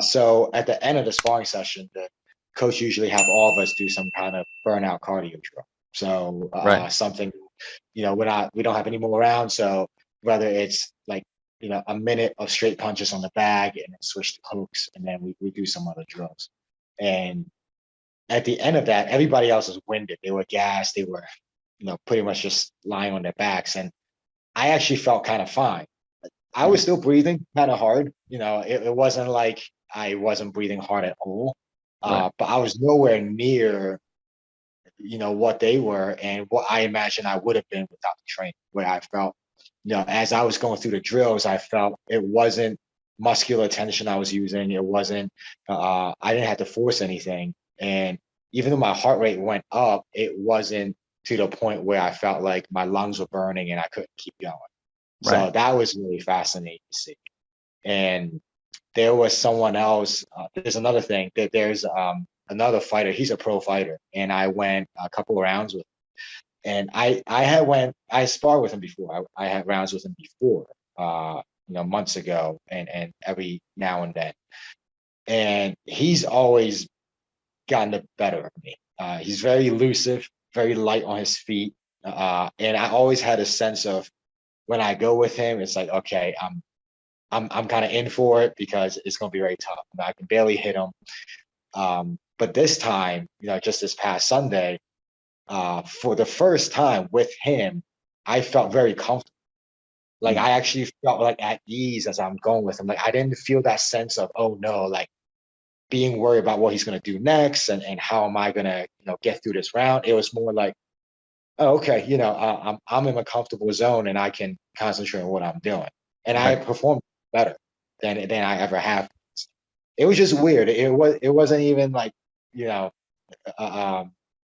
So at the end of the sparring session, the coach usually have all of us do some kind of burnout cardio drill. So something, we don't have any more rounds. So whether it's like, a minute of straight punches on the bag and then switch to hooks, and then we do some other drills. And at the end of that, everybody else was winded. They were gassed. They were, pretty much just lying on their backs. And I actually felt kind of fine. I was still breathing kind of hard. It wasn't like I wasn't breathing hard at all. But I was nowhere near, what they were and what I imagine I would have been without the training, where I felt, as I was going through the drills, I felt it wasn't muscular tension I was using. It wasn't, I didn't have to force anything. And even though my heart rate went up, it wasn't to the point where I felt like my lungs were burning and I couldn't keep going. So that was really fascinating to see. And there was someone else, there's another thing, that there's another fighter, he's a pro fighter, and I went a couple of rounds with him. And I sparred with him before. I had rounds with him before, months ago, and every now and then. And he's always gotten the better of me. He's very elusive, very light on his feet. And I always had a sense of, when I go with him, it's like, okay, I'm kind of in for it, because it's going to be very tough. I can barely hit him. But this time, just this past Sunday, for the first time with him, I felt very comfortable. Like I actually felt like at ease as I'm going with him. Like I didn't feel that sense of, oh no, like being worried about what he's going to do next and how am I going to, get through this round. It was more like, oh, okay, I'm in a comfortable zone and I can concentrate on what I'm doing. And I performed better than I ever have. It was just weird. It wasn't even like, it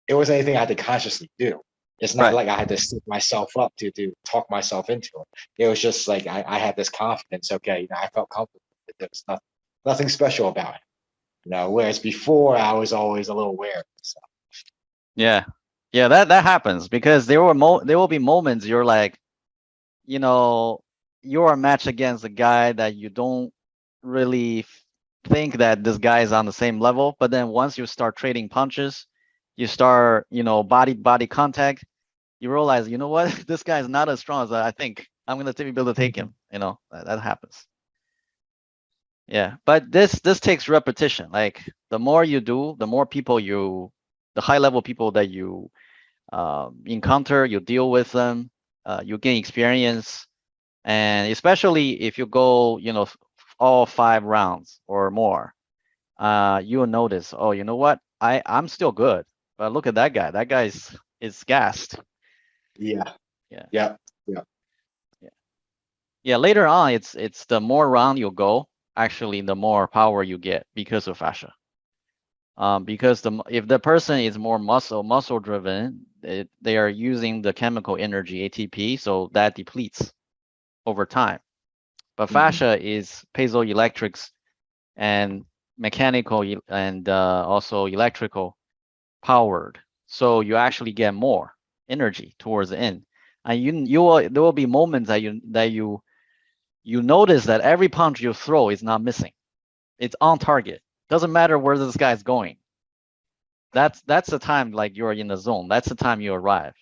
wasn't anything I had to consciously do. It's not like I had to set myself up to talk myself into it. It was just like I had this confidence. Okay, I felt comfortable. There was nothing special about it. Whereas before I was always a little wary. So. Yeah, that happens, because there will be moments you're like, you're a match against a guy that you don't really think that this guy is on the same level, but then once you start trading punches, you start, body contact, you realize, you know what, this guy is not as strong as I think. I'm gonna be able to take him. That happens. Yeah, but this takes repetition. Like the more you do, the more people the high level people that you encounter, you deal with them, you gain experience, and especially if you go, all 5 rounds or more, you will notice, oh, you know what, I'm still good, but look at that guy. That guy is gassed. Yeah. Later on, it's the more round you go, actually, the more power you get because of fascia. Because if the person is more muscle driven, they are using the chemical energy ATP, so that depletes over time. But fascia is piezoelectrics and mechanical and also electrical powered, so you actually get more energy towards the end. And there will be moments that you notice that every punch you throw is not missing. It's on target. Doesn't matter where this guy's going. That's the time, like, you're in the zone. That's the time you arrive.